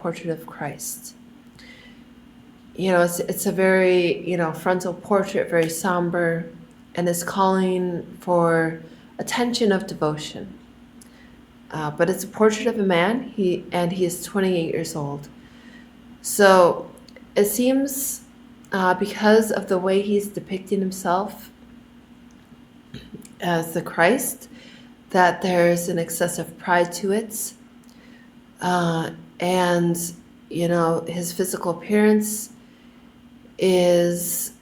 self-portrait of Christ. It's a very, frontal portrait, very somber, and is calling for attention of devotion. But it's a portrait of a man, he is 28 years old. So it seems, because of the way he's depicting himself as the Christ, that there's an excessive pride to it. And, his physical appearance is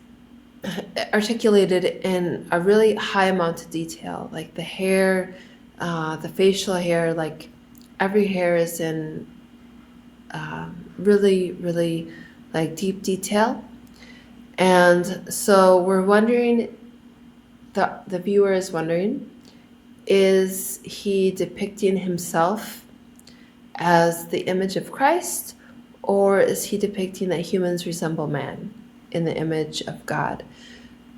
articulated in a really high amount of detail, like the hair, the facial hair, like every hair is in really, really like deep detail. And so we're wondering, the viewer is wondering, is he depicting himself as the image of Christ, or is he depicting that humans resemble man in the image of God?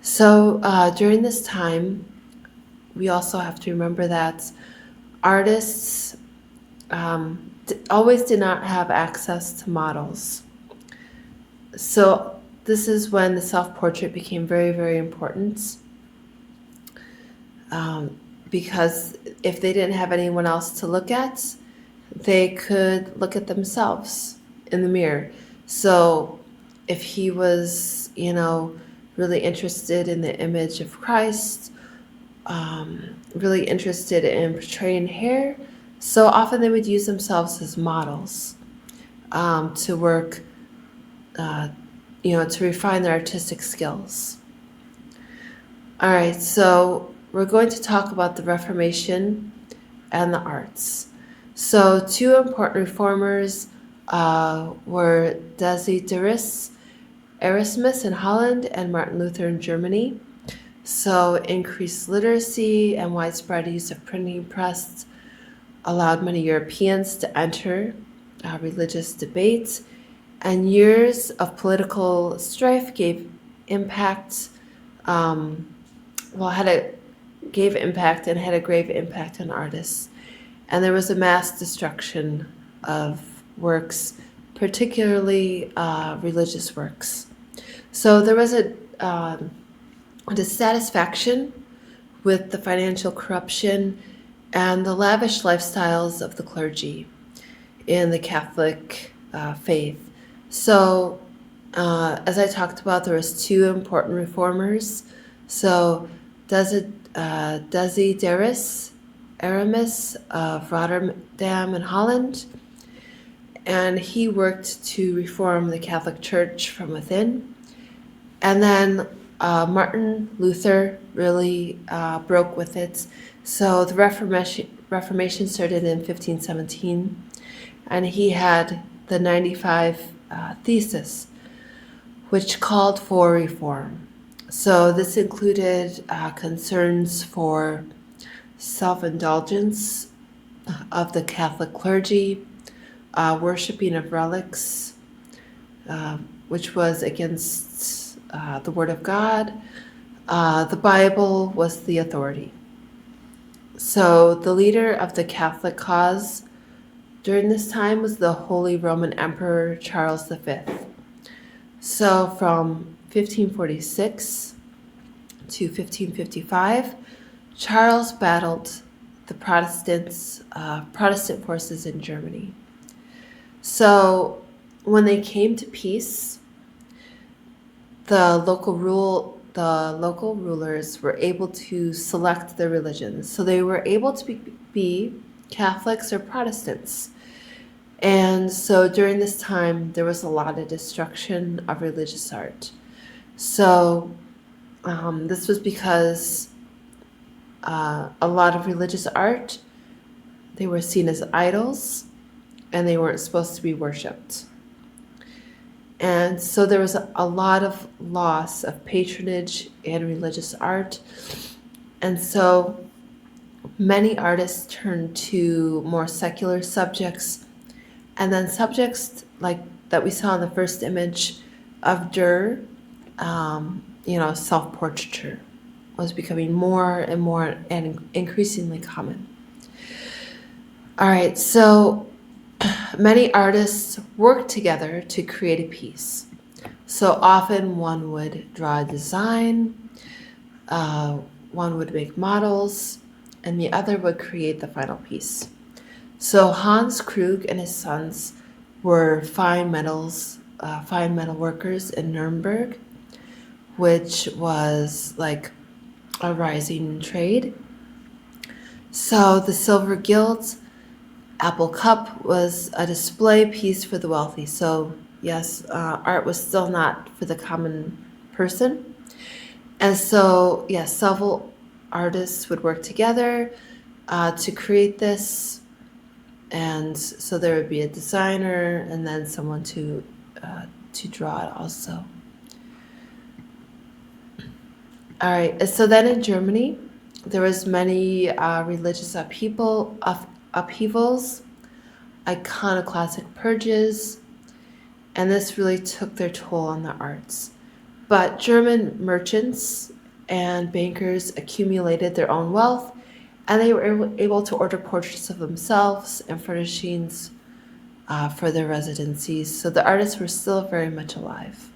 So during this time, we also have to remember that artists always did not have access to models. So this is when the self-portrait became very, very important, because if they didn't have anyone else to look at, they could look at themselves in the mirror. So if he was, really interested in the image of Christ, really interested in portraying hair, so often they would use themselves as models, to work, to refine their artistic skills. All right, so we're going to talk about the Reformation and the arts. So two important reformers were Desiderius Erasmus in Holland and Martin Luther in Germany. So increased literacy and widespread use of printing press allowed many Europeans to enter religious debates, and years of political strife gave impact, gave impact and had a grave impact on artists. And there was a mass destruction of works, particularly religious works. So there was a dissatisfaction with the financial corruption and the lavish lifestyles of the clergy in the Catholic faith. So as I talked about, there was two important reformers. So Desiderius Aramis of Rotterdam in Holland, and he worked to reform the Catholic Church from within. And then Martin Luther really broke with it. So the Reformation started in 1517, and he had the 95 Thesis, which called for reform. So this included concerns for self-indulgence of the Catholic clergy, worshiping of relics, which was against the Word of God. The Bible was the authority. So the leader of the Catholic cause during this time was the Holy Roman Emperor Charles V. So from 1546 to 1555, Charles battled the Protestant forces in Germany. So when they came to peace, the local rulers were able to select their religions. So they were able to be Catholics or Protestants. And so during this time, there was a lot of destruction of religious art. So this was because a lot of religious art, they were seen as idols, and they weren't supposed to be worshipped. And so there was a lot of loss of patronage and religious art. And so many artists turned to more secular subjects, and then subjects like that we saw in the first image of Durer, self-portraiture was becoming more and more and increasingly common. All right, so Many artists worked together to create a piece. So often one would draw a design, uh, one would make models, and the other would create the final piece. So Hans Krug and his sons were fine metal workers in Nuremberg, which was like a rising trade. So the Silver Guild Apple Cup was a display piece for the wealthy. So yes, art was still not for the common person. And so yes, several artists would work together to create this. And so there would be a designer and then someone to draw it also. All right. So then in Germany, there was many religious upheavals, iconoclastic purges, and this really took their toll on the arts. But German merchants and bankers accumulated their own wealth, and they were able to order portraits of themselves and furnishings for their residencies. So the artists were still very much alive.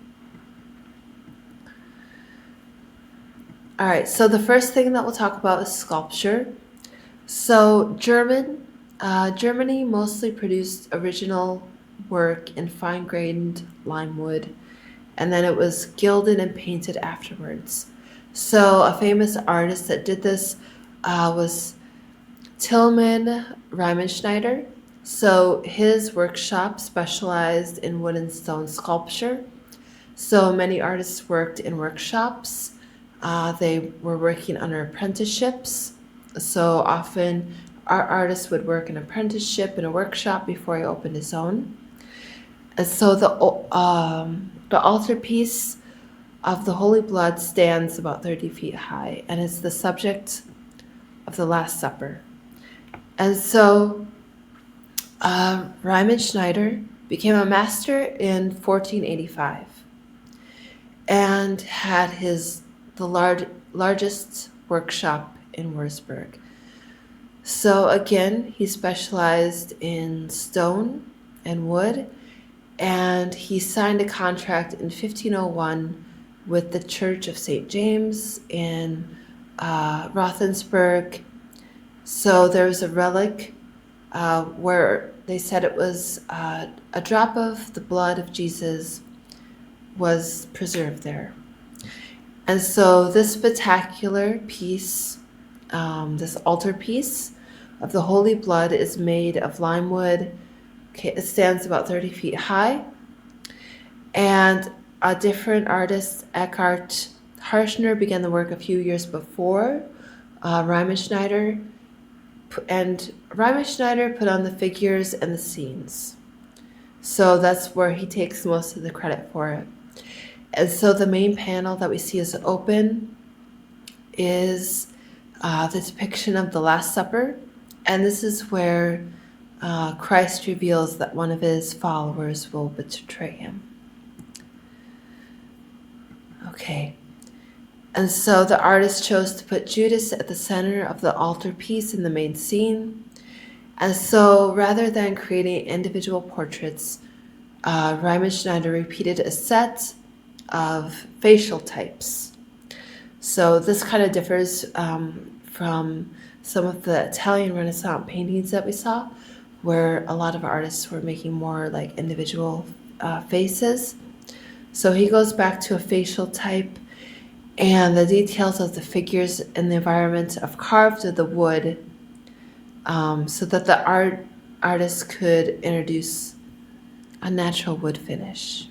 All right, so the first thing that we'll talk about is sculpture. So Germany mostly produced original work in fine-grained lime wood, and then it was gilded and painted afterwards. So a famous artist that did this was Tilman Riemenschneider. So his workshop specialized in wood and stone sculpture. So many artists worked in workshops. They were working under apprenticeships. So often our artist would work an apprenticeship in a workshop before he opened his own. And so the altarpiece of the Holy Blood stands about 30 feet high, and it's the subject of the Last Supper. And so Riemenschneider became a master in 1485 and had the largest workshop in Würzburg. So again, he specialized in stone and wood, and he signed a contract in 1501 with the Church of St. James in Rothensburg. So there was a relic where they said it was a drop of the blood of Jesus was preserved there. And so this spectacular piece, this altarpiece of the Holy Blood, is made of lime wood. Okay, it stands about 30 feet high. And a different artist, Eckhard Harschner, began the work a few years before Riemenschneider. And Riemenschneider put on the figures and the scenes. So that's where he takes most of the credit for it. And so the main panel that we see is open is the depiction of the Last Supper. And this is where Christ reveals that one of his followers will betray him. Okay. And so the artist chose to put Judas at the center of the altarpiece in the main scene. And so rather than creating individual portraits, Riemenschneider repeated a set of facial types. So this kind of differs from some of the Italian Renaissance paintings that we saw, where a lot of artists were making more like individual faces. So he goes back to a facial type, and the details of the figures and the environment of carved of the wood, so that the artist could introduce a natural wood finish.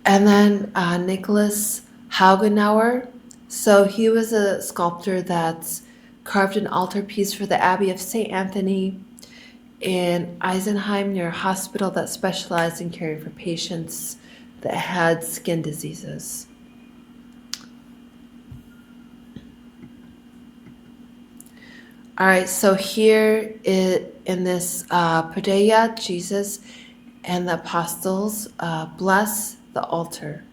And then Nicholas Haugenauer. So he was a sculptor that carved an altarpiece for the Abbey of St. Anthony in Eisenheim near a hospital that specialized in caring for patients that had skin diseases. All right, so here in this Paideia, Jesus and the apostles bless the altar.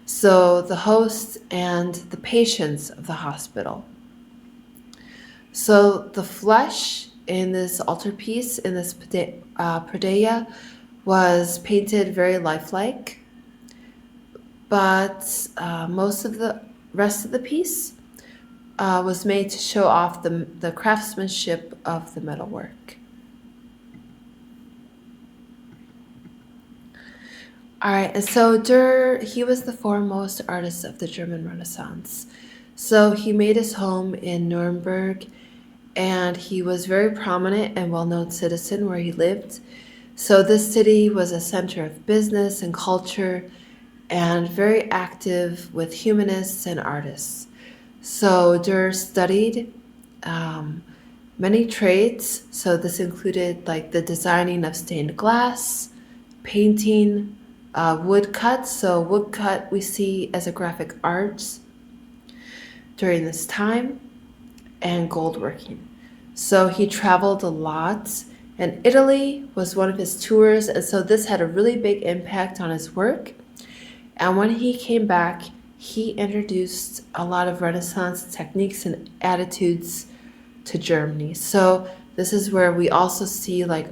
So the host and the patients of the hospital. So the flesh in this altarpiece, in this Predella, was painted very lifelike, but most of the rest of the piece was made to show off the craftsmanship of the metalwork. All right, and so he was the foremost artist of the German Renaissance. So he made his home in Nuremberg, and he was very prominent and well-known citizen where he lived. So this city was a center of business and culture, and very active with humanists and artists. So Durer studied many trades. So this included like the designing of stained glass, painting, woodcut. So woodcut we see as a graphic arts during this time, and goldworking. So he traveled a lot, and Italy was one of his tours, and so this had a really big impact on his work. And when he came back, he introduced a lot of Renaissance techniques and attitudes to Germany. So this is where we also see like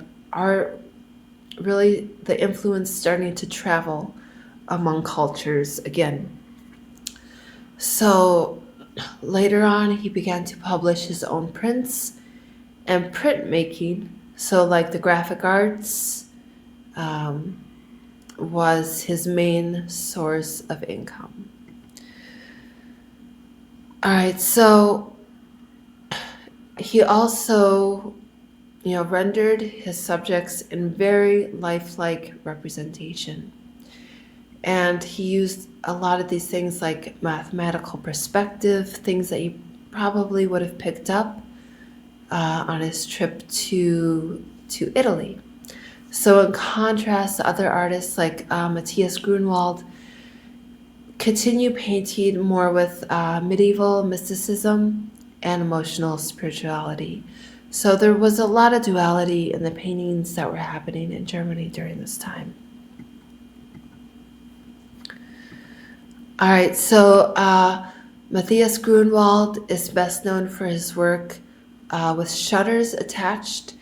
really the influence starting to travel among cultures again. So later on, he began to publish his own prints and printmaking. So like the graphic arts was his main source of income. All right, so he also, rendered his subjects in very lifelike representation. And he used a lot of these things like mathematical perspective, things that he probably would have picked up on his trip to Italy. So in contrast to other artists like Matthias Grunwald, continue painting more with medieval mysticism and emotional spirituality. So there was a lot of duality in the paintings that were happening in Germany during this time. All right, so Matthias Grunwald is best known for his work with shutters attached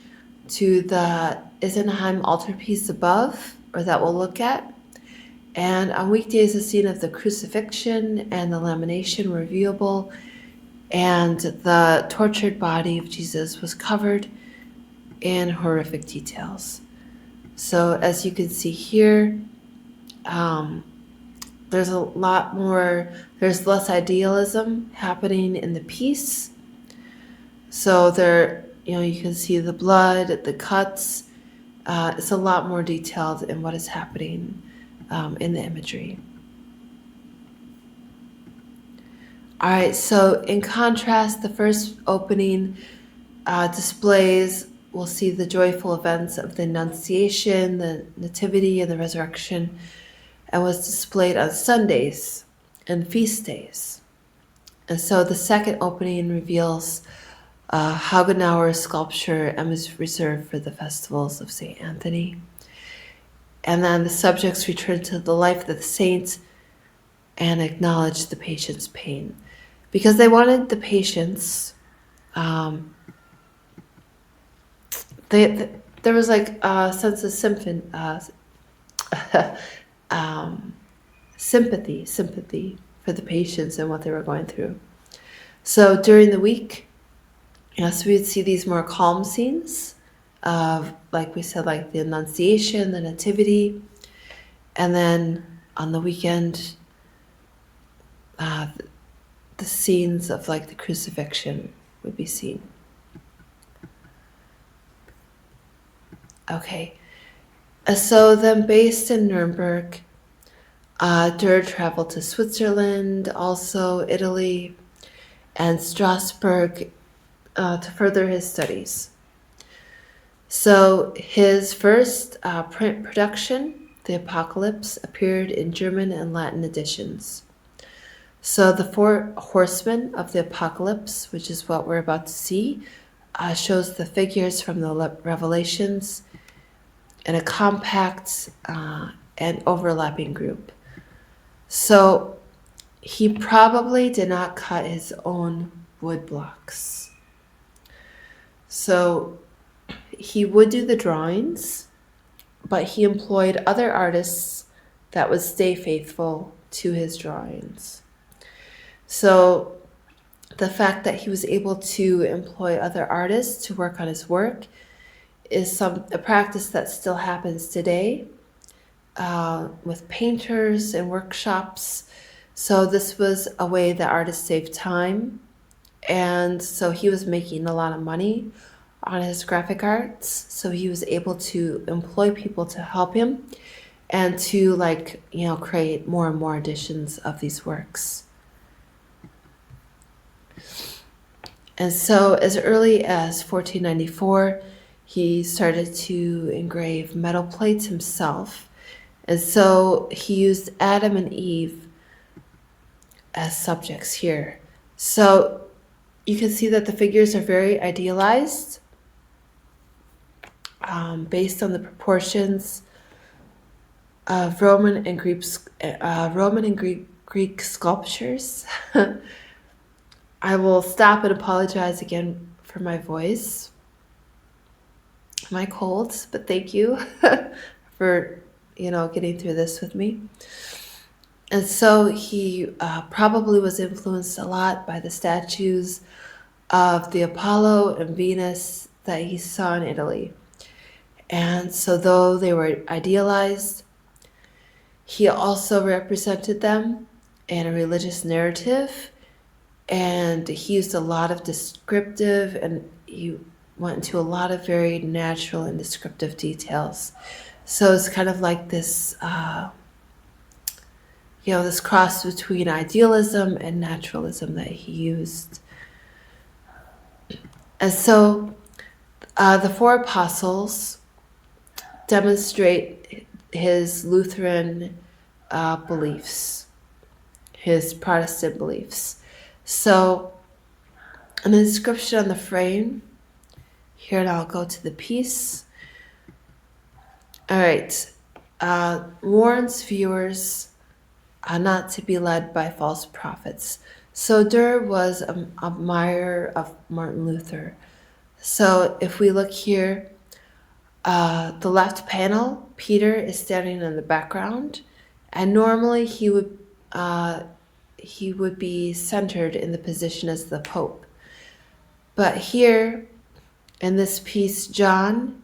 to the Isenheim altarpiece above, or that we'll look at. And on weekdays, the scene of the crucifixion and the lamination were viewable, and the tortured body of Jesus was covered in horrific details. So as you can see here, there's there's less idealism happening in the piece. So there, you can see the blood, the cuts. It's a lot more detailed in what is happening in the imagery. All right, so in contrast, the first opening displays, we'll see the joyful events of the Annunciation, the Nativity, and the Resurrection, and was displayed on Sundays and feast days. And so the second opening reveals Hagenauer sculpture and was reserved for the festivals of St. Anthony. And then the subjects return to the life of the saint and acknowledge the patient's pain, because they wanted the patients. There was like a sense of sympathy for the patients and what they were going through. So during the week, so we'd see these more calm scenes of, like we said, like the Annunciation, the Nativity, and then on the weekend, the scenes of like the crucifixion would be seen. Okay, so then based in Nuremberg, Durer traveled to Switzerland, also Italy, and Strasbourg to further his studies. So his first print production, The Apocalypse, appeared in German and Latin editions. So the four horsemen of the Apocalypse, which is what we're about to see, shows the figures from the Revelations in a compact and overlapping group. So he probably did not cut his own wood blocks. So he would do the drawings, but he employed other artists that would stay faithful to his drawings. So the fact that he was able to employ other artists to work on his work is a practice that still happens today with painters and workshops. So this was a way that artists saved time, and so he was making a lot of money on his graphic arts. So he was able to employ people to help him and to create more and more editions of these works. And so as early as 1494, he started to engrave metal plates himself. And so he used Adam and Eve as subjects here. So you can see that the figures are very idealized, based on the proportions of Roman and Greek sculptures. I will stop and apologize again for my voice, my colds, but thank you for getting through this with me. And so he probably was influenced a lot by the statues of the Apollo and Venus that he saw in Italy. And so though they were idealized, he also represented them in a religious narrative, and he used a lot of descriptive, and he went into a lot of very natural and descriptive details. So it's kind of like this, this cross between idealism and naturalism that he used. And so the four apostles demonstrate his Lutheran beliefs, his Protestant beliefs. So an inscription on the frame here, and I'll go to the piece. All right. Warns viewers not to be led by false prophets. So Durr was an admirer of Martin Luther. So if we look here, the left panel, Peter is standing in the background, and normally he would be centered in the position as the Pope. But here in this piece, John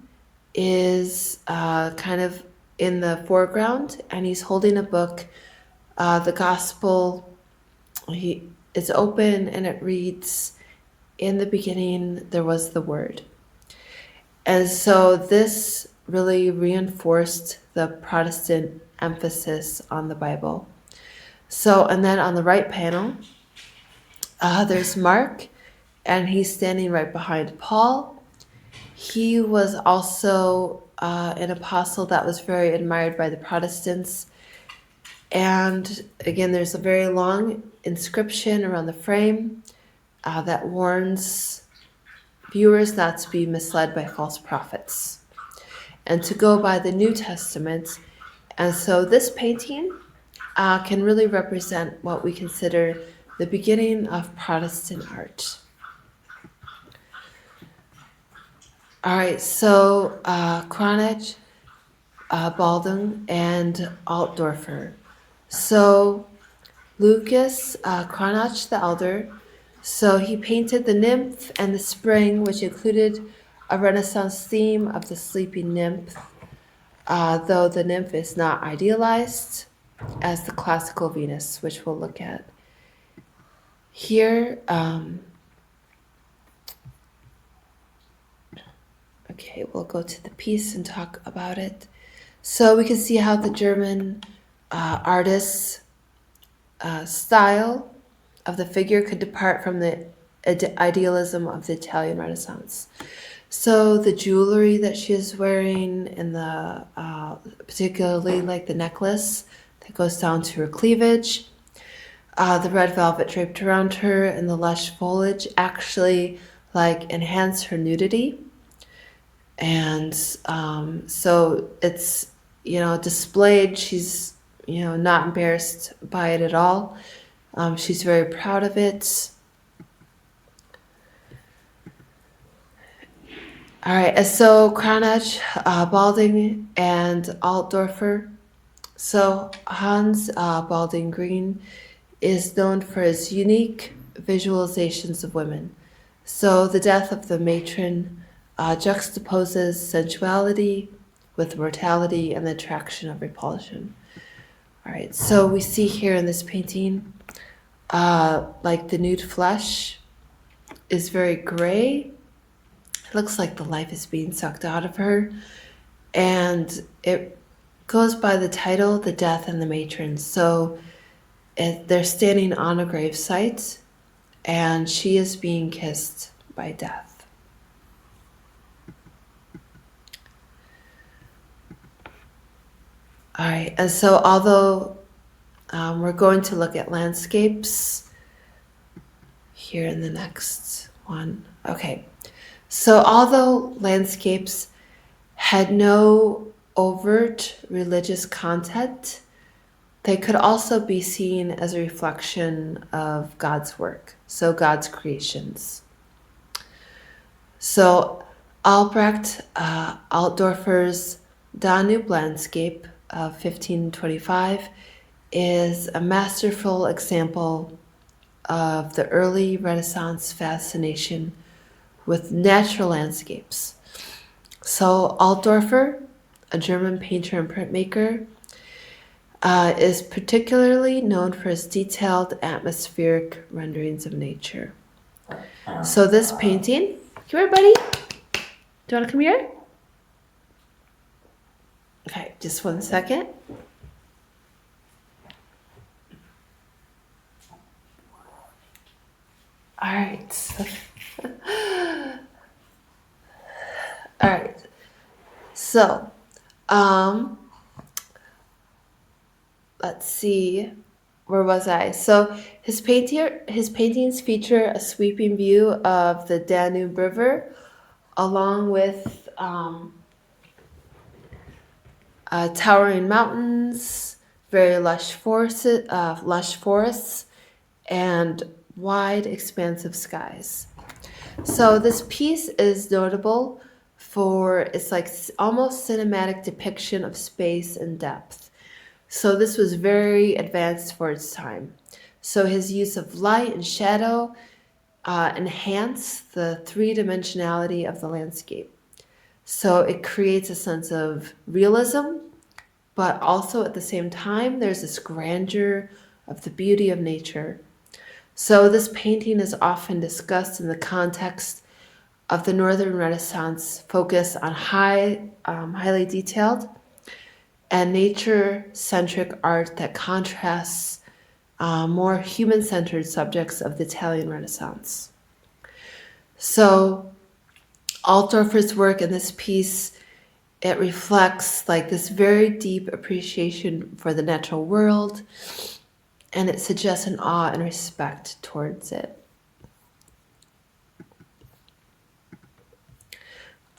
is kind of in the foreground, and he's holding a book, the Gospel. It's open, and it reads, "In the beginning there was the Word." And so this really reinforced the Protestant emphasis on the Bible. So, and then on the right panel, there's Mark, and he's standing right behind Paul. He was also an apostle that was very admired by the Protestants. And again, there's a very long inscription around the frame that warns viewers not to be misled by false prophets and to go by the New Testament. And so this painting can really represent what we consider the beginning of Protestant art. All right, so Cranach, Baldung, and Altdorfer. So Lucas Cranach the elder, so he painted the nymph and the spring, which included a Renaissance theme of the sleeping nymph, though the nymph is not idealized as the classical Venus, which we'll look at here. Okay, we'll go to the piece and talk about it. So we can see how the German artist's style of the figure could depart from the idealism of the Italian Renaissance. So the jewelry that she is wearing, and the particularly like the necklace that goes down to her cleavage, the red velvet draped around her, and the lush foliage actually enhance her nudity. And so it's displayed. She's not embarrassed by it at all. She's very proud of it. All right, so Cranach, Balding, and Altdorfer. So Hans Balding Green is known for his unique visualizations of women. So the death of the matron juxtaposes sensuality with mortality and the attraction of repulsion. All right, so we see here in this painting, like the nude flesh is very gray. It looks like the life is being sucked out of her. And it goes by the title, The Death and the Matron. So they're standing on a grave site, and she is being kissed by death. All right, and so although we're going to look at landscapes here in the next one. Okay, so although landscapes had no overt religious content, they could also be seen as a reflection of God's work, so God's creations. So Albrecht Altdorfer's Danube landscape of 1525 is a masterful example of the early Renaissance fascination with natural landscapes. So Altdorfer, a German painter and printmaker, is particularly known for his detailed atmospheric renderings of nature. So this painting, come here, buddy. Do you want to come here? Okay, just 1 second. All right. All right. So, let's see. Where was I? So his paintings feature a sweeping view of the Danube River, along with towering mountains, very lush forests, and wide, expansive skies. So this piece is notable for its like almost cinematic depiction of space and depth. So this was very advanced for its time. So his use of light and shadow enhance the three-dimensionality of the landscape. So it creates a sense of realism, but also at the same time, there's this grandeur of the beauty of nature. So this painting is often discussed in the context of the Northern Renaissance focus on highly detailed and nature-centric art that contrasts more human-centered subjects of the Italian Renaissance. So Altdorfer's work in this piece, it reflects like this very deep appreciation for the natural world, and it suggests an awe and respect towards it.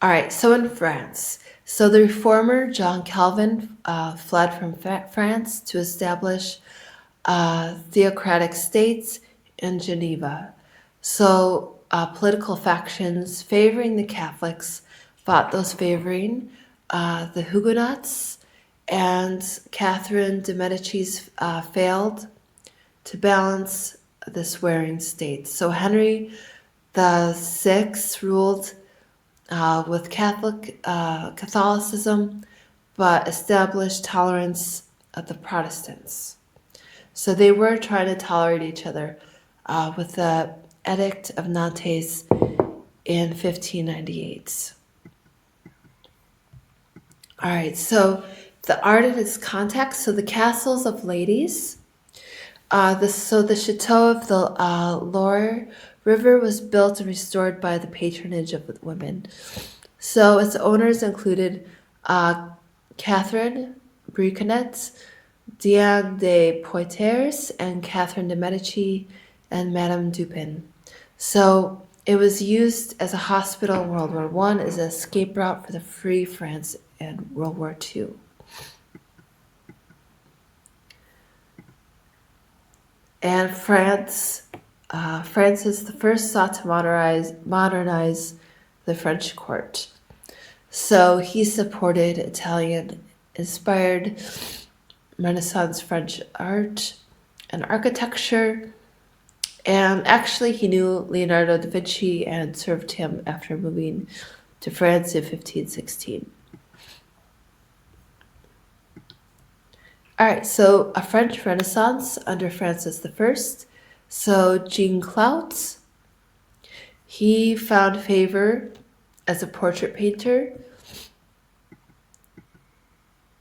All right, so in France, so the reformer John Calvin fled from France to establish theocratic states in Geneva. So political factions favoring the Catholics fought those favoring the Huguenots, and Catherine de' Medicis failed to balance the swearing states. So Henry VI ruled with Catholicism, but established tolerance of the Protestants. So they were trying to tolerate each other with the Edict of Nantes in 1598. All right, so the art in its context, so the castles of ladies. The chateau of the Loire River was built and restored by the patronage of the women. So its owners included Catherine Briconnet, Diane de Poitiers, and Catherine de' Medici, and Madame Dupin. So it was used as a hospital in World War I, as an escape route for the Free France in World War II. And France is the first sought to modernize the French court. So he supported Italian inspired Renaissance French art and architecture. And actually, he knew Leonardo da Vinci and served him after moving to France in 1516. All right, so a French Renaissance under Francis I. So Jean Clout, he found favor as a portrait painter.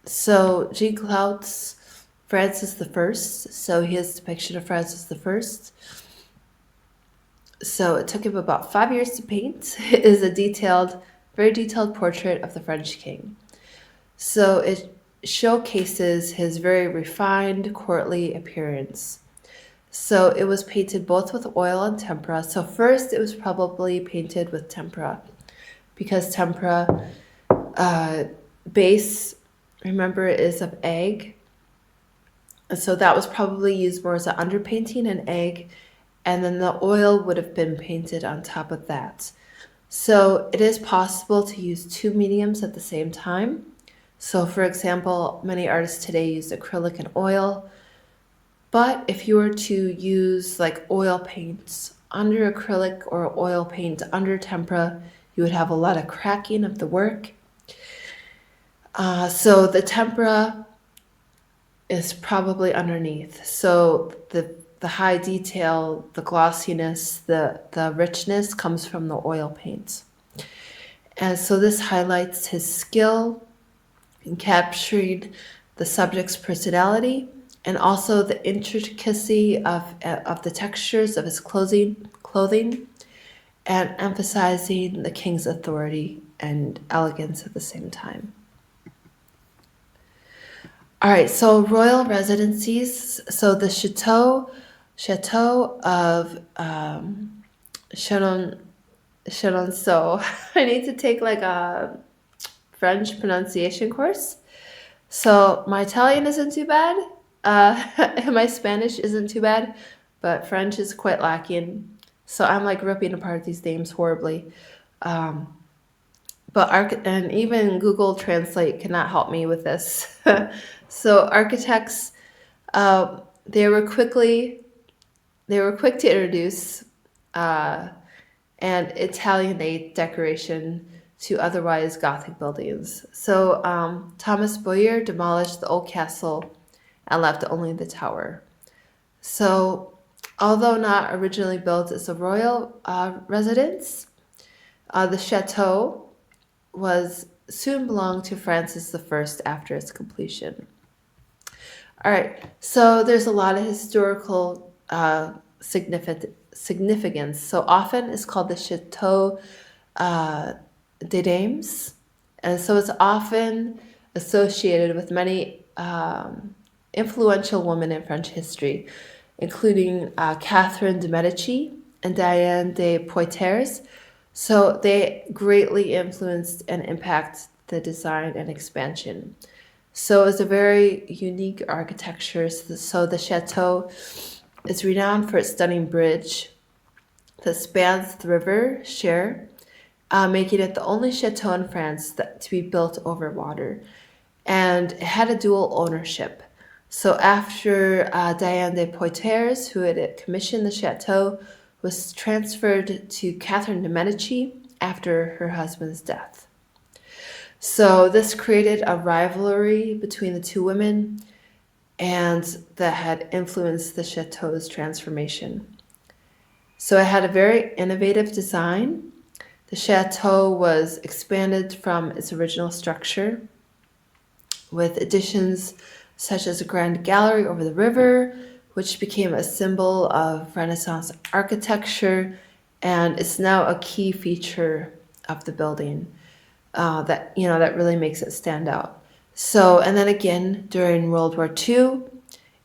So Jean Clout's Francis I, so his depiction of Francis I. So it took him about 5 years to paint. It is a very detailed portrait of the French king. So it showcases his very refined, courtly appearance. So it was painted both with oil and tempera. So first it was probably painted with tempera because tempera base, remember, is of egg. So that was probably used more as an underpainting, an egg, and then the oil would have been painted on top of that. So it is possible to use two mediums at the same time. So for example, many artists today use acrylic and oil, but if you were to use like oil paints under acrylic or oil paint under tempera, you would have a lot of cracking of the work. So the tempera is probably underneath. So the high detail, the glossiness, the richness comes from the oil paint. And so this highlights his skill in capturing the subject's personality and also the intricacy of the textures of his clothing and emphasizing the king's authority and elegance at the same time. All right, so royal residencies. So the chateau of Chenonceau. I need to take like a French pronunciation course. So my Italian isn't too bad. And my Spanish isn't too bad, but French is quite lacking. So I'm like ripping apart these names horribly. And even Google Translate cannot help me with this. So architects, they were quick to introduce and Italianate decoration to otherwise Gothic buildings. So Thomas Boyer demolished the old castle and left only the tower. So although not originally built as a royal residence, the chateau was soon belonged to Francis I after its completion. All right, so there's a lot of historical significance. So often it's called the Chateau des Dames, and so it's often associated with many influential women in French history, including Catherine de' Medici and Diane de Poitiers. So they greatly influenced and impacted the design and expansion. So it's a very unique architecture. So the chateau is renowned for its stunning bridge that spans the river Cher, making it the only chateau in France to be built over water. And it had a dual ownership. So after Diane de Poitiers, who had commissioned the chateau, was transferred to Catherine de' Medici after her husband's death. So this created a rivalry between the two women and that had influenced the chateau's transformation. So it had a very innovative design. The chateau was expanded from its original structure with additions such as a grand gallery over the river, which became a symbol of Renaissance architecture and is now a key feature of the building that really makes it stand out. So, and then again, during World War II,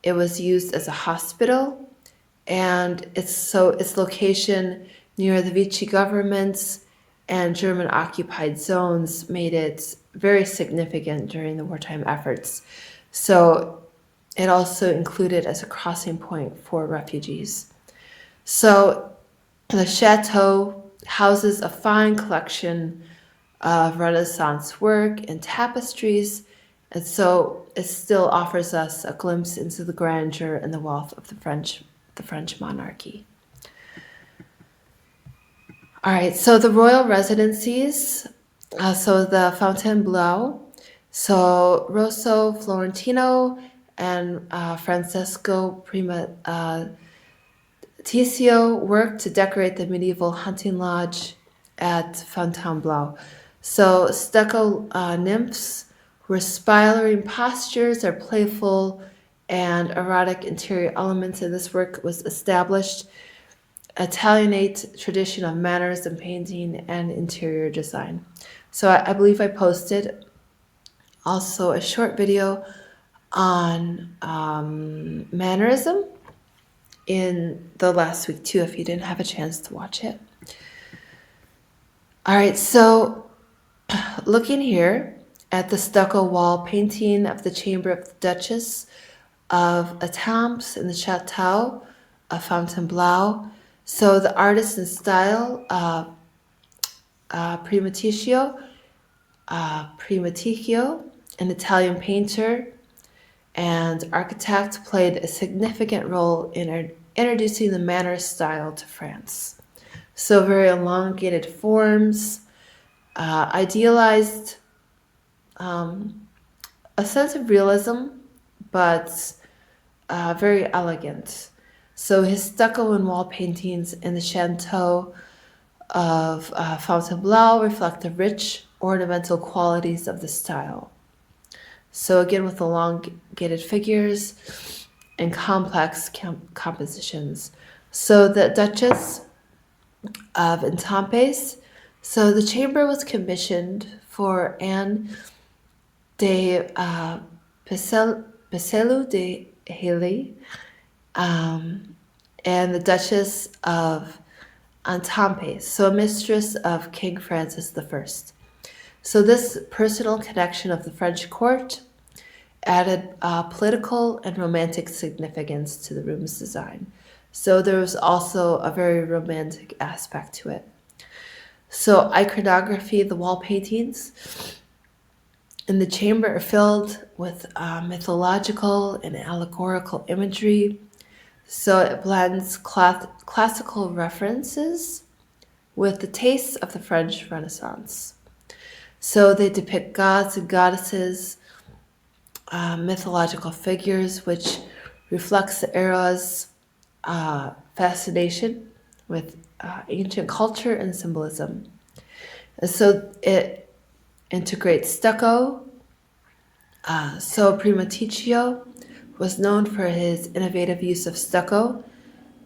it was used as a hospital, and its location near the Vichy governments and German occupied zones made it very significant during the wartime efforts. So it also included as a crossing point for refugees. So the chateau houses a fine collection of Renaissance work and tapestries, and so it still offers us a glimpse into the grandeur and the wealth of the French monarchy. All right, so the royal residencies, so the Fontainebleau, so Rosso Florentino and Francesco Prima Tizio worked to decorate the medieval hunting lodge at Fontainebleau. So stucco nymphs were spiraling postures or playful and erotic interior elements in this work was established Italianate tradition of manners and painting and interior design. So I believe I posted also a short video on mannerism in the last week too, if you didn't have a chance to watch it. All right, so looking here at the stucco wall painting of the chamber of the Duchess of Étampes in the Chateau of Fontainebleau. So the artist and style, Primaticcio, an Italian painter and architect, played a significant role in introducing the manner style to France. So very elongated forms, idealized a sense of realism, but very elegant. So his stucco and wall paintings in the Chateau of Fontainebleau reflect the rich ornamental qualities of the style. So again, with elongated figures and complex compositions. So the Duchess of Étampes. So the chamber was commissioned for Anne de Peselu de Hailey and the Duchess of Étampes, so a mistress of King Francis I. So this personal connection of the French court added political and romantic significance to the room's design. So there was also a very romantic aspect to it. So iconography, the wall paintings in the chamber are filled with mythological and allegorical imagery. So it blends classical references with the tastes of the French Renaissance. So they depict gods and goddesses, mythological figures, which reflects the era's fascination with ancient culture and symbolism. And so it integrates stucco. So Primaticcio was known for his innovative use of stucco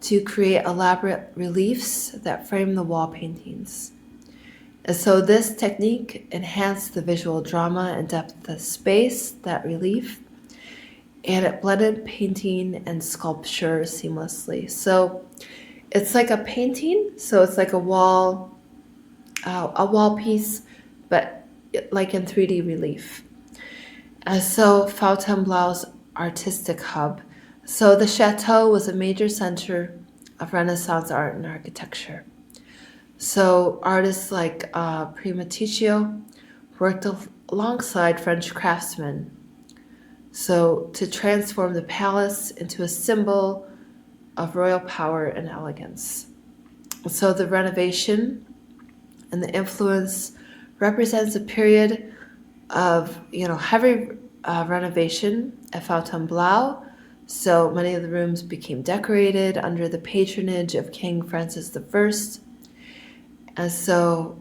to create elaborate reliefs that frame the wall paintings. And so this technique enhanced the visual drama and depth of the space, that relief, and it blended painting and sculpture seamlessly. So it's like a painting, so it's like a wall piece, but like in 3D relief. And so Fontainebleau's artistic hub. So the chateau was a major center of Renaissance art and architecture. So artists like Primaticcio worked alongside French craftsmen, so to transform the palace into a symbol of royal power and elegance. So the renovation and the influence represents a period of heavy renovation at Fontainebleau. So many of the rooms became decorated under the patronage of King Francis I. And so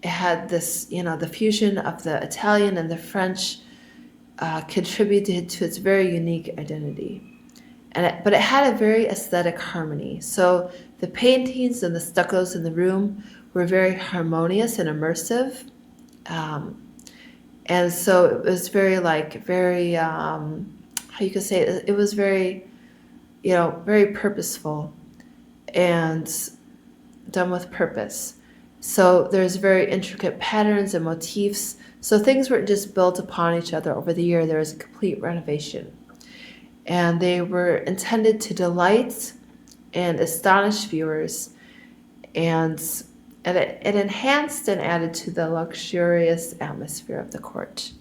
it had this, the fusion of the Italian and the French contributed to its very unique identity. But it had a very aesthetic harmony. So the paintings and the stuccos in the room were very harmonious and immersive. And so it was very, how you could say it was very, very purposeful and done with purpose. So there's very intricate patterns and motifs. So things weren't just built upon each other over the year. There was a complete renovation. And they were intended to delight and astonish viewers. And and it enhanced and added to the luxurious atmosphere of the court.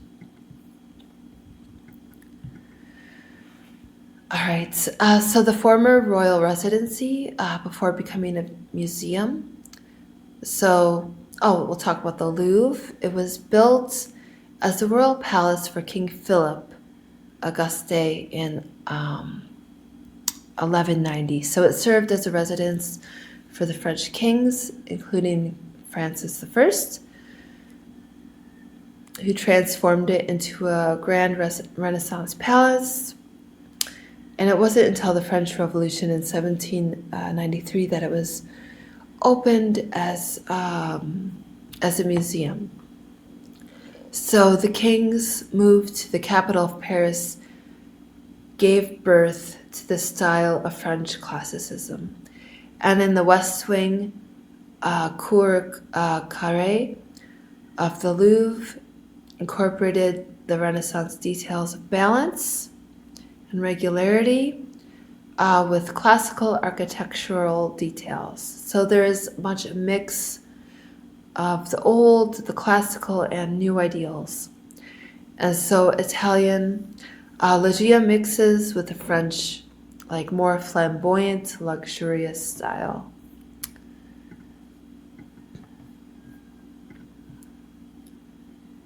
All right, so the former royal residency before becoming a museum. We'll talk about the Louvre. It was built as the royal palace for King Philip Auguste in 1190. So it served as a residence for the French kings, including Francis I, who transformed it into a grand Renaissance palace. And it wasn't until the French Revolution in 1793 that it was opened as a museum. So the kings moved to the capital of Paris, gave birth to the style of French classicism. And in the West Wing, Cour Carrée of the Louvre incorporated the Renaissance details of balance and regularity with classical architectural details. So there is much a mix of the old, the classical, and new ideals. And so Italian Loggia mixes with the French, like more flamboyant, luxurious style.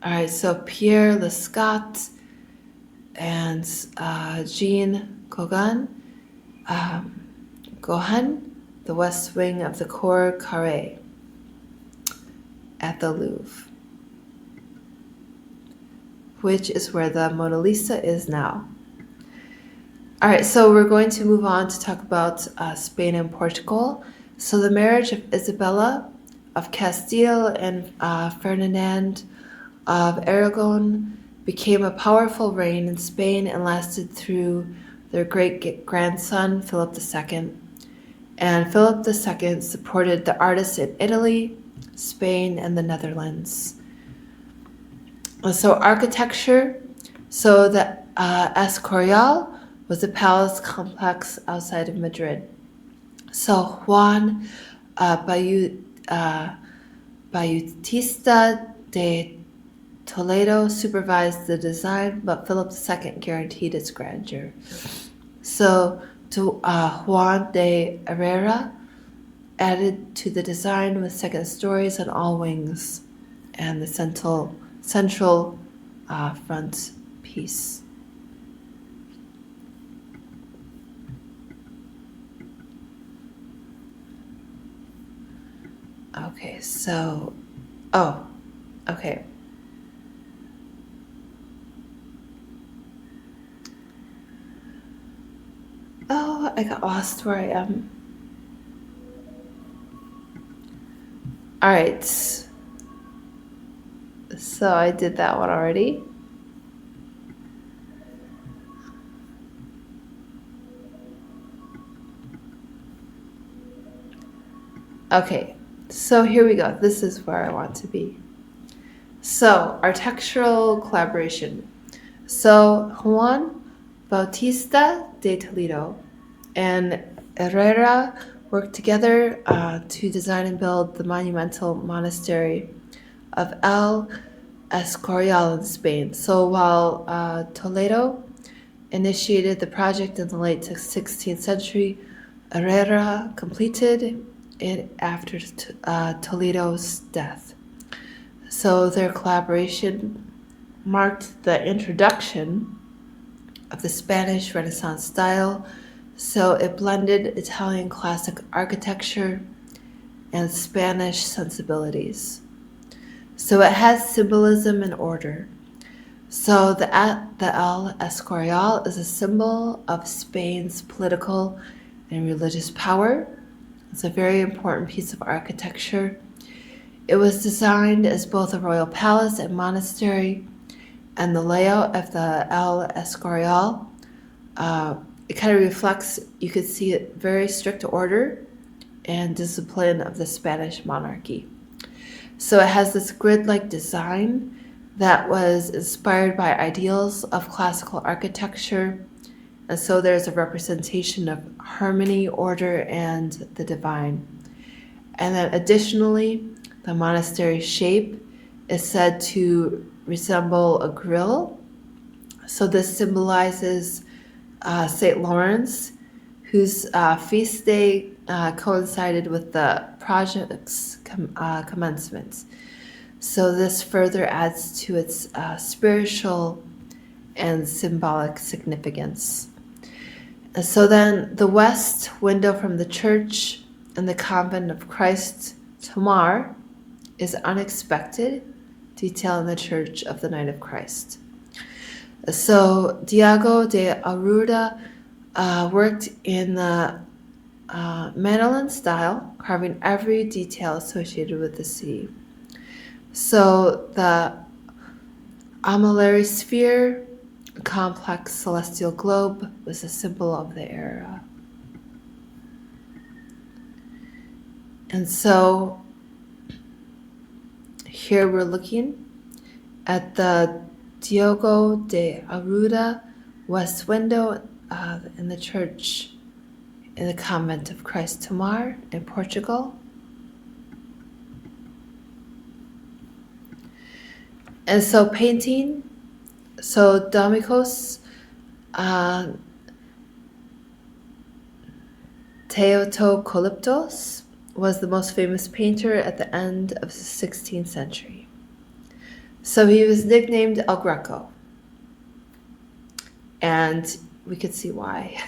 All right, so Pierre Lescot and Jean Gauguin, the West Wing of the Cour Carrée at the Louvre, which is where the Mona Lisa is now. All right, so we're going to move on to talk about Spain and Portugal. So the marriage of Isabella of Castile and Ferdinand of Aragon became a powerful reign in Spain and lasted through their great-grandson, Philip II. And Philip II supported the artists in Italy, Spain, and the Netherlands. So architecture, so the Escorial was a palace complex outside of Madrid. So Juan Bautista de Toledo supervised the design, but Philip II guaranteed its grandeur. So Juan de Herrera added to the design with second stories on all wings and the central front piece. Okay, so, okay. Oh, I got lost where I am. All right. So I did that one already. Okay, so here we go. This is where I want to be. So, architectural collaboration. So, Juan Bautista de Toledo and Herrera worked together to design and build the monumental monastery of El Escorial in Spain. So, while Toledo initiated the project in the late 16th century, Herrera completed it after Toledo's death. So their collaboration marked the introduction of the Spanish Renaissance style. So it blended Italian classic architecture and Spanish sensibilities. So it has symbolism and order. So the El Escorial is a symbol of Spain's political and religious power. It's a very important piece of architecture. It was designed as both a royal palace and monastery, and the layout of the El Escorial, it kind of reflects, you could see it, very strict order and discipline of the Spanish monarchy. So it has this grid-like design that was inspired by ideals of classical architecture. And so there's a representation of harmony, order, and the divine. And then additionally, the monastery's shape is said to resemble a grill. So this symbolizes St. Lawrence, whose feast day coincided with the project's commencement. So this further adds to its spiritual and symbolic significance. And so then the west window from the church and the convent of Christ Tomar is unexpected, detailing the Church of the Knight of Christ. So Diego de Arruda worked in the Manolan style, carving every detail associated with the city. So the Amilleri sphere, a complex celestial globe, was a symbol of the era. And so here we're looking at the Diogo de Arruda west window in the church in the convent of Christ Tomar in Portugal. And so painting, so Domingos Theotocolyptos was the most famous painter at the end of the 16th century. So he was nicknamed El Greco. And we could see why.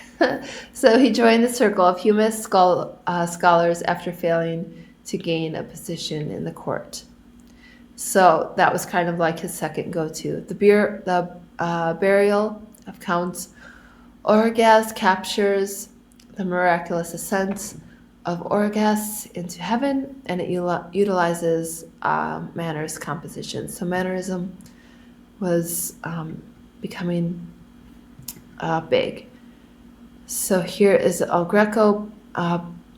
So he joined the circle of humanist scholars after failing to gain a position in the court. So that was kind of like his second go-to. The burial of Count Orgaz captures the miraculous ascent of Orgaz into heaven, and it utilizes Manner's composition. So Mannerism was becoming big. So here is El Greco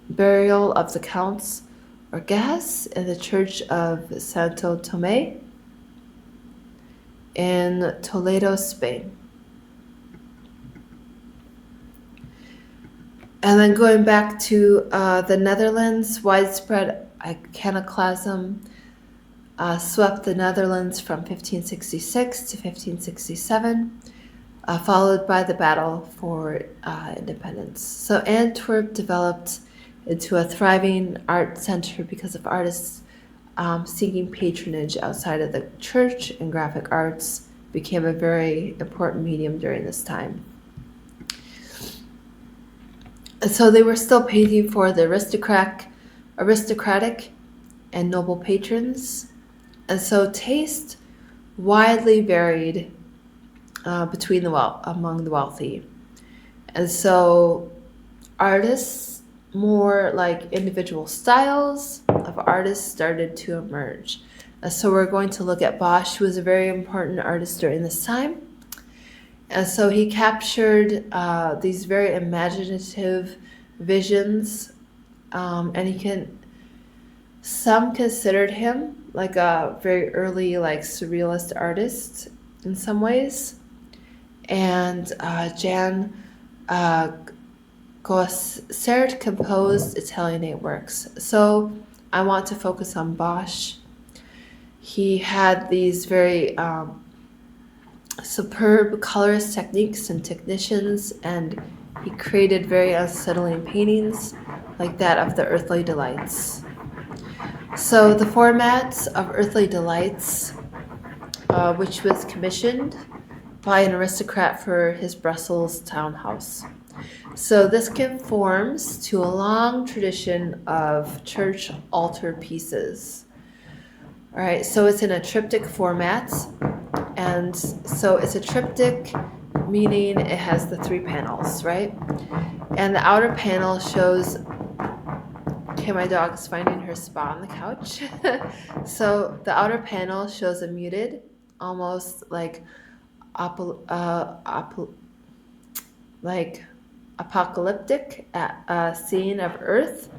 burial of the Counts Orgaz in the Church of Santo Tomé in Toledo, Spain. And then going back to the Netherlands, widespread iconoclasm swept the Netherlands from 1566 to 1567, followed by the battle for independence. So Antwerp developed into a thriving art center because of artists seeking patronage outside of the church, and graphic arts became a very important medium during this time. And so they were still painting for the aristocratic and noble patrons. And so taste widely varied between among the wealthy. And so artists, more like individual styles of artists, started to emerge. And so we're going to look at Bosch, who was a very important artist during this time. And so he captured these very imaginative visions, and some considered him like a very early, like surrealist artist in some ways. And Jan Gossert composed Italianate works. So I want to focus on Bosch. He had these very superb colorist techniques and technicians, and he created very unsettling paintings like that of the Earthly Delights. So the format of Earthly Delights, which was commissioned by an aristocrat for his Brussels townhouse. So this conforms to a long tradition of church altar pieces. All right, so it's in a triptych format. And so it's a triptych, meaning it has the 3 panels, right? And the outer panel shows, okay, my dog's finding her spot on the couch. So the outer panel shows a muted, almost like apocalyptic scene of Earth,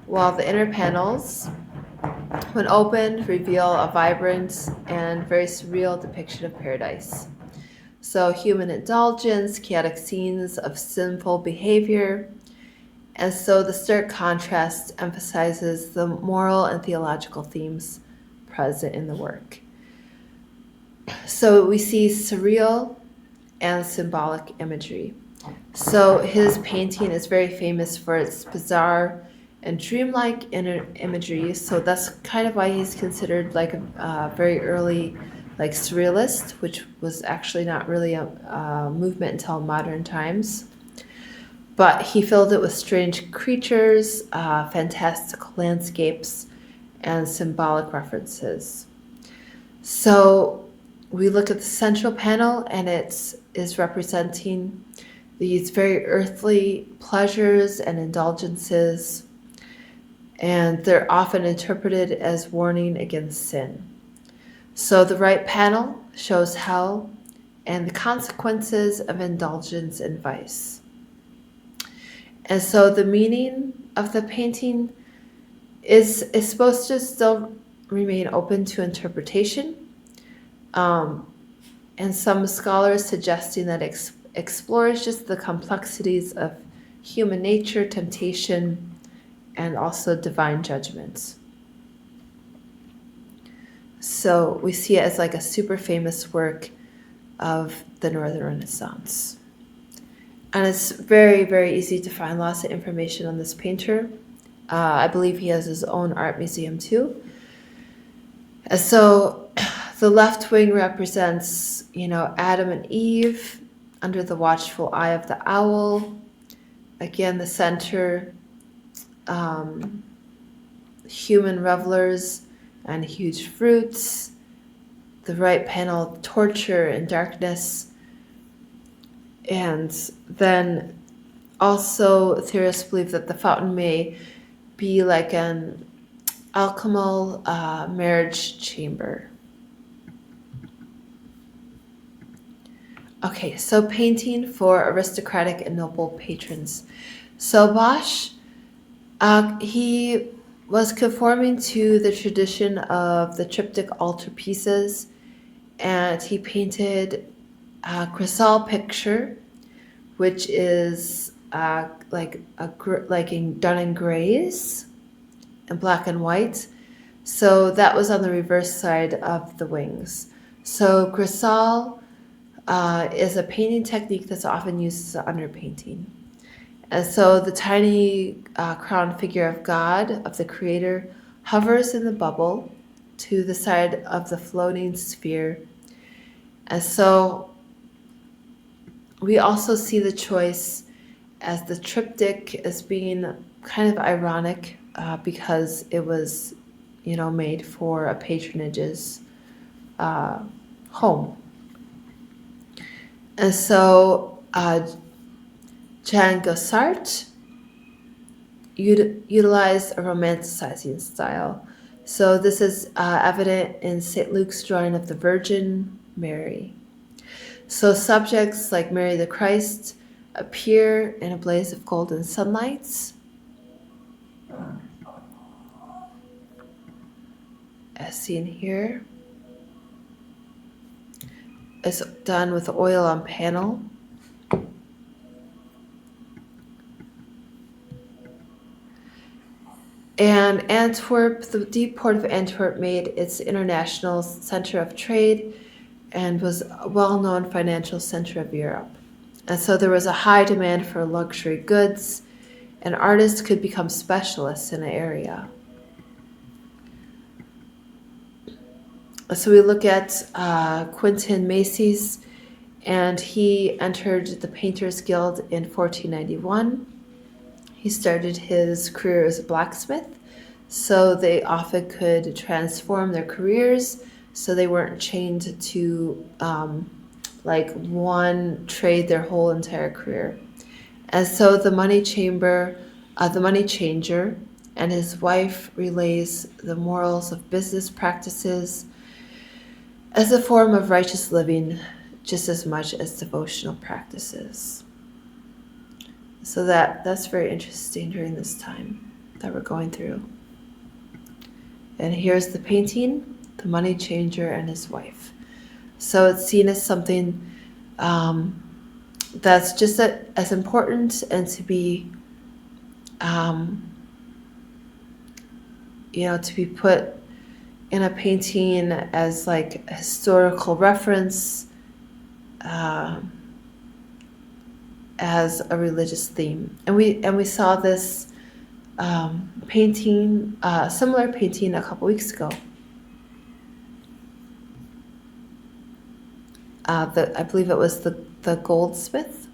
while the inner panels, when opened, reveal a vibrant and very surreal depiction of paradise. So human indulgence, chaotic scenes of sinful behavior, And so the stark contrast emphasizes the moral and theological themes present in the work. So we see surreal and symbolic imagery. So his painting is very famous for its bizarre and dreamlike imagery. So that's kind of why he's considered like a very early, like surrealist, which was actually not really a movement until modern times. But he filled it with strange creatures, fantastical landscapes, and symbolic references. So we look at the central panel, and it is representing these very earthly pleasures and indulgences, and they're often interpreted as warning against sin. So the right panel shows hell and the consequences of indulgence and vice. And so the meaning of the painting is supposed to still remain open to interpretation. And some scholars suggesting that explores just the complexities of human nature, temptation, and also divine judgments. So we see it as like a super famous work of the Northern Renaissance. And it's very, very easy to find lots of information on this painter. I believe he has his own art museum too. And so the left wing represents, Adam and Eve under the watchful eye of the owl. Again, the center, human revelers and huge fruits. The right panel, torture and darkness. And then also theorists believe that the fountain may be like an alchemal marriage chamber. Okay, so painting for aristocratic and noble patrons. So Bosch, he was conforming to the tradition of the triptych altarpieces, and he painted a Chrysal picture, which is done in grays and black and white. So that was on the reverse side of the wings. So Chrysal is a painting technique that's often used as an underpainting. And so the tiny crowned figure of God, of the Creator, hovers in the bubble to the side of the floating sphere. And so we also see the choice as the triptych as being kind of ironic because it was, made for a patronage's home. And so Jean Gossart utilized a romanticizing style. So this is evident in St. Luke's drawing of the Virgin Mary. So subjects like Mary the Christ appear in a blaze of golden sunlight, as seen here. It's done with oil on panel. And Antwerp, the deep port of Antwerp, made its international center of trade and was a well-known financial center of Europe. And so there was a high demand for luxury goods, and artists could become specialists in an area. So we look at Quentin Macy's, and he entered the Painters Guild in 1491. He started his career as a blacksmith, so they often could transform their careers so they weren't chained to one trade their whole entire career. And so the money changer, and his wife relays the morals of business practices as a form of righteous living just as much as devotional practices. So that's very interesting during this time that we're going through. And here's the painting, the money changer and his wife. So it's seen as something that's just as important and to be um, to be put in a painting as like a historical reference, um, as a religious theme. And we saw this painting, similar painting, a couple weeks ago. I believe it was the Goldsmith.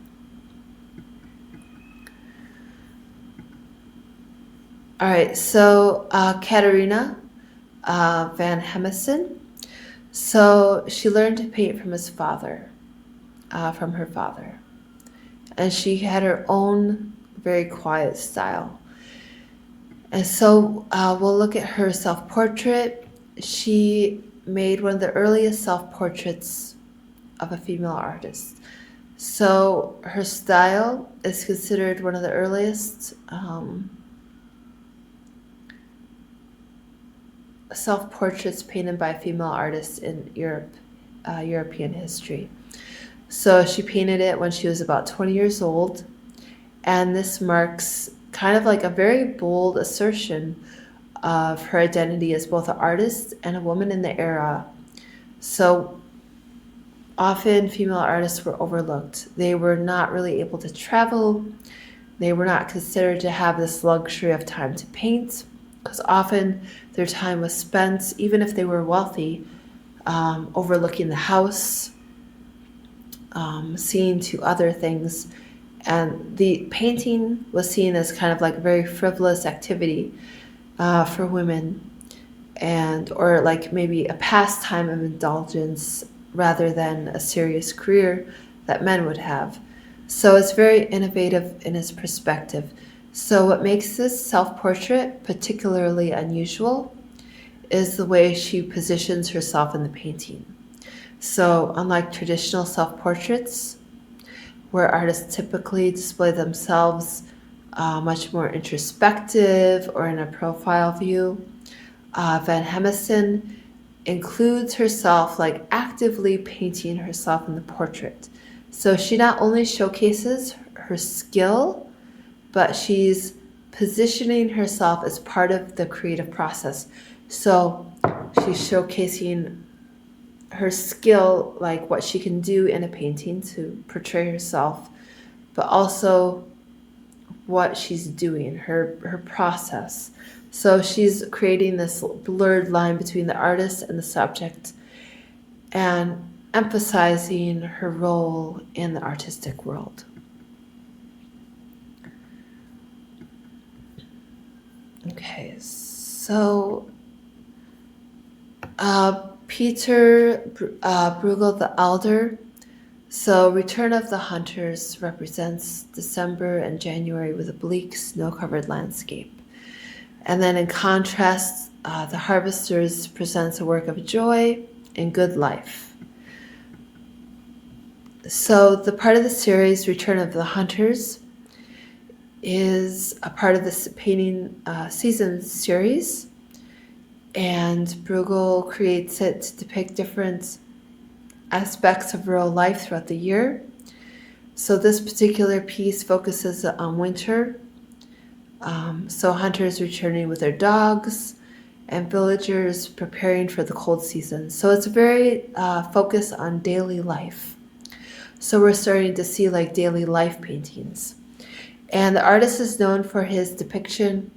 All right, so Katerina van Hemesen. So she learned to paint from from her father, and she had her own very quiet style. And so we'll look at her self-portrait. She made one of the earliest self-portraits of a female artist. So her style is considered one of the earliest self-portraits painted by female artists in European history. So she painted it when she was about 20 years old, and this marks kind of like a very bold assertion of her identity as both an artist and a woman in the era. So often female artists were overlooked. They were not really able to travel. They were not considered to have this luxury of time to paint, because often their time was spent, even if they were wealthy, overlooking the house, seeing to other things. And the painting was seen as kind of like a very frivolous activity for women, or like maybe a pastime of indulgence rather than a serious career that men would have. So it's very innovative in its perspective. So what makes this self-portrait particularly unusual is the way she positions herself in the painting. So unlike traditional self-portraits, where artists typically display themselves much more introspective or in a profile view, Van Hemesen includes herself like actively painting herself in the portrait. So she not only showcases her skill, but she's positioning herself as part of the creative process. So she's showcasing her skill, like what she can do in a painting to portray herself, but also what she's doing, her process. So she's creating this blurred line between the artist and the subject, and emphasizing her role in the artistic world. Okay, so Peter Bruegel the Elder. So Return of the Hunters represents December and January with a bleak, snow-covered landscape. And then in contrast, The Harvesters presents a work of joy and good life. So the part of the series, Return of the Hunters, is a part of this painting season series, and Bruegel creates it to depict different aspects of rural life throughout the year. So this particular piece focuses on winter. So hunters returning with their dogs and villagers preparing for the cold season. So it's very focused on daily life. So we're starting to see like daily life paintings. And the artist is known for his depiction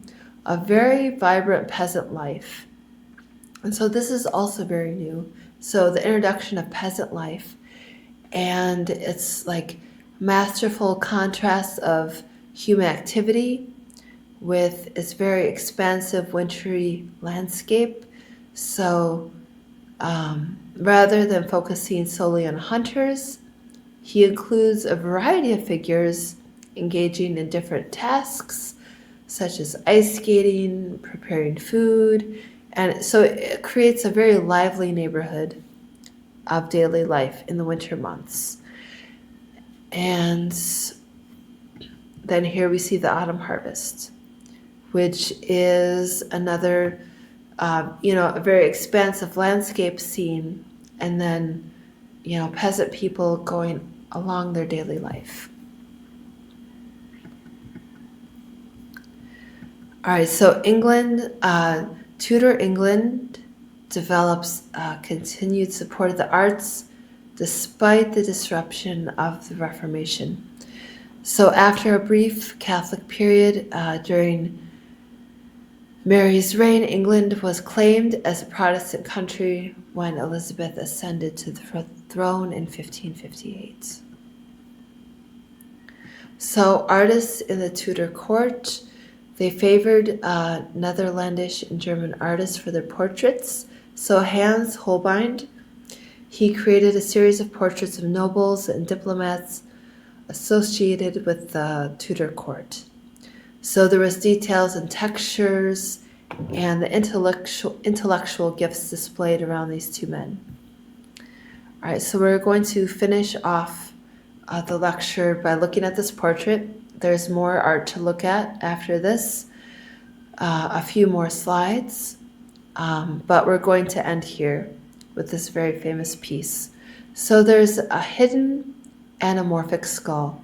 of very vibrant peasant life. And so this is also very new. So the introduction of peasant life, and it's like masterful contrast of human activity with its very expansive wintry landscape. So rather than focusing solely on hunters, he includes a variety of figures engaging in different tasks, such as ice skating, preparing food, and so it creates a very lively neighborhood of daily life in the winter months. And then here we see the autumn harvest, which is another, a very expansive landscape scene, and then, peasant people going along their daily life. All right, so Tudor England develops continued support of the arts despite the disruption of the Reformation. So, after a brief Catholic period during Mary's reign, England was claimed as a Protestant country when Elizabeth ascended to the throne in 1558. So, artists in the Tudor court, they favored Netherlandish and German artists for their portraits. So, Hans Holbein, he created a series of portraits of nobles and diplomats associated with the Tudor court. So there was details and textures and the intellectual gifts displayed around these two men. All right, so we're going to finish off the lecture by looking at this portrait. There's more art to look at after this, a few more slides, but we're going to end here with this very famous piece. So there's a hidden anamorphic skull.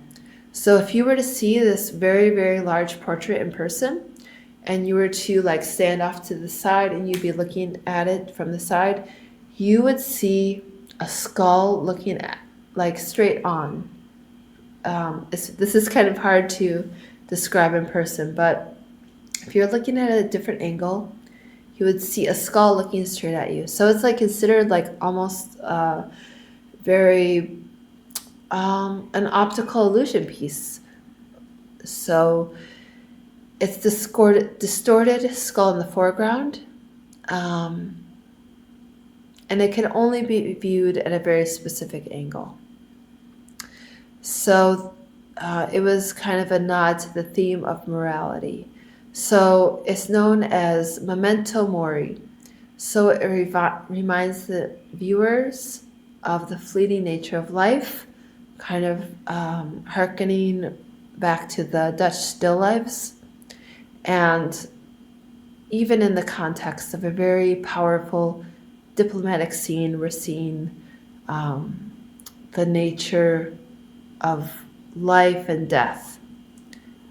So if you were to see this very, very large portrait in person, and you were to like stand off to the side and you'd be looking at it from the side, you would see a skull looking at like straight on. This is kind of hard to describe in person, but if you're looking at a different angle, you would see a skull looking straight at you. So it's like considered like almost very an optical illusion piece. So it's distorted skull in the foreground, and it can only be viewed at a very specific angle. So it was kind of a nod to the theme of morality. So it's known as memento mori. So it reminds the viewers of the fleeting nature of life, kind of hearkening back to the Dutch still lifes. And even in the context of a very powerful diplomatic scene, we're seeing the nature of life and death,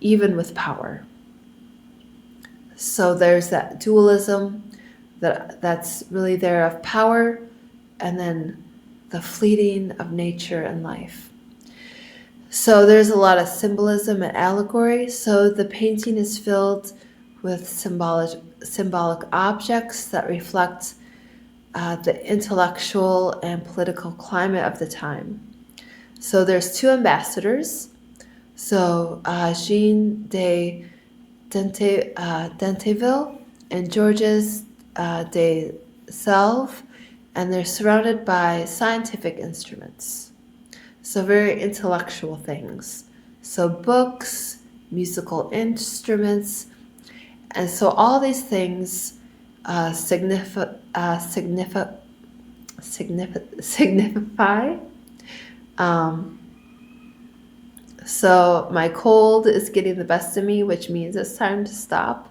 even with power. So there's that dualism that's really there of power, and then the fleeting of nature and life. So there's a lot of symbolism and allegory. So the painting is filled with symbolic objects that reflect the intellectual and political climate of the time. So there's two ambassadors. So Jean de Denteville and Georges de Selve, and they're surrounded by scientific instruments. So very intellectual things. So books, musical instruments, and so all these things signify. So my cold is getting the best of me, which means it's time to stop.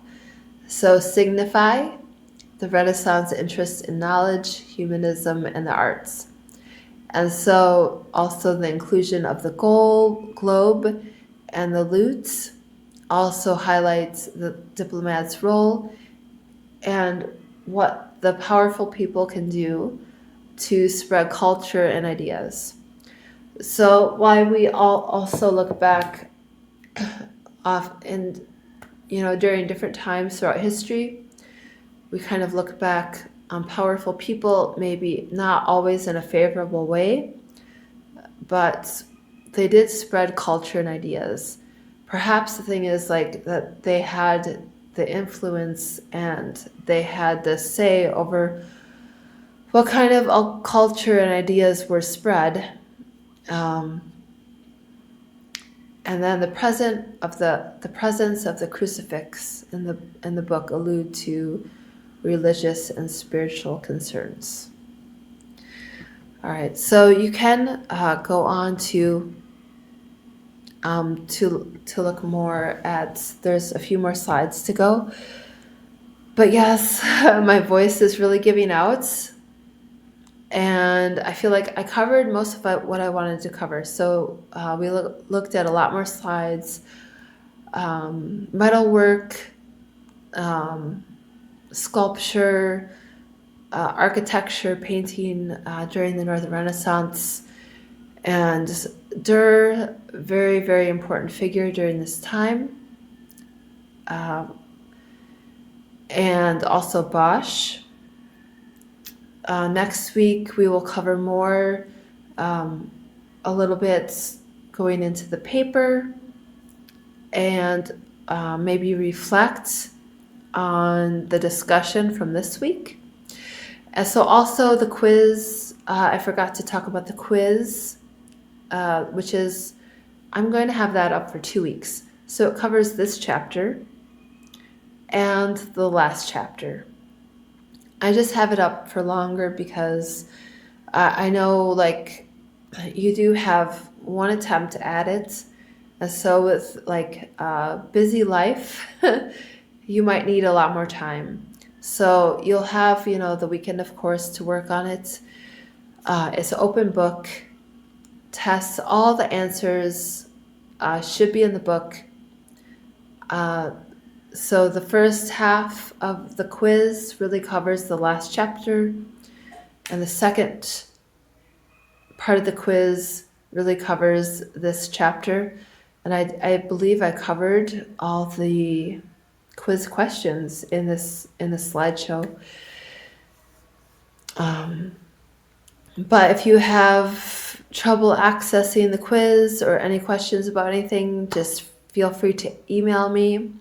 So signify the Renaissance interest in knowledge, humanism, and the arts. And so also the inclusion of the globe and the lute also highlights the diplomat's role and what the powerful people can do to spread culture and ideas. So while we all also look back during different times throughout history, we kind of look back on powerful people, maybe not always in a favorable way, but they did spread culture and ideas. Perhaps the thing is like that they had the influence and they had the say over what kind of culture and ideas were spread. And then the presence of the crucifix in the book allude to religious and spiritual concerns. All right, so you can go on to look more at. There's a few more slides to go, but yes, my voice is really giving out, and I feel like I covered most of what I wanted to cover. So we looked at a lot more slides, metalwork, um, sculpture, architecture, painting during the Northern Renaissance. And Durer, very, very important figure during this time. And also Bosch. Next week, we will cover more, a little bit going into the paper, and maybe reflect on the discussion from this week. And so also the quiz, I forgot to talk about the quiz, which is, I'm going to have that up for 2 weeks. So it covers this chapter and the last chapter. I just have it up for longer because I know, like, you do have one attempt at it. And so with like busy life, you might need a lot more time. So you'll have, the weekend, of course, to work on it. It's an open book. Tests, all the answers should be in the book. So the first half of the quiz really covers the last chapter, and the second part of the quiz really covers this chapter. And I believe I covered all the quiz questions in this slideshow. But if you have trouble accessing the quiz or any questions about anything, just feel free to email me.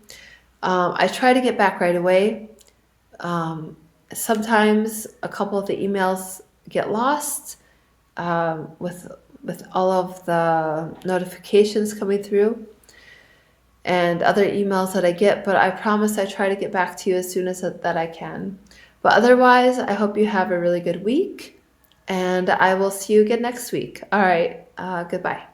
I try to get back right away. Sometimes a couple of the emails get lost with all of the notifications coming through and other emails that I get, but I promise I try to get back to you as soon as that I can. But otherwise, I hope you have a really good week, and I will see you again next week. All right, goodbye.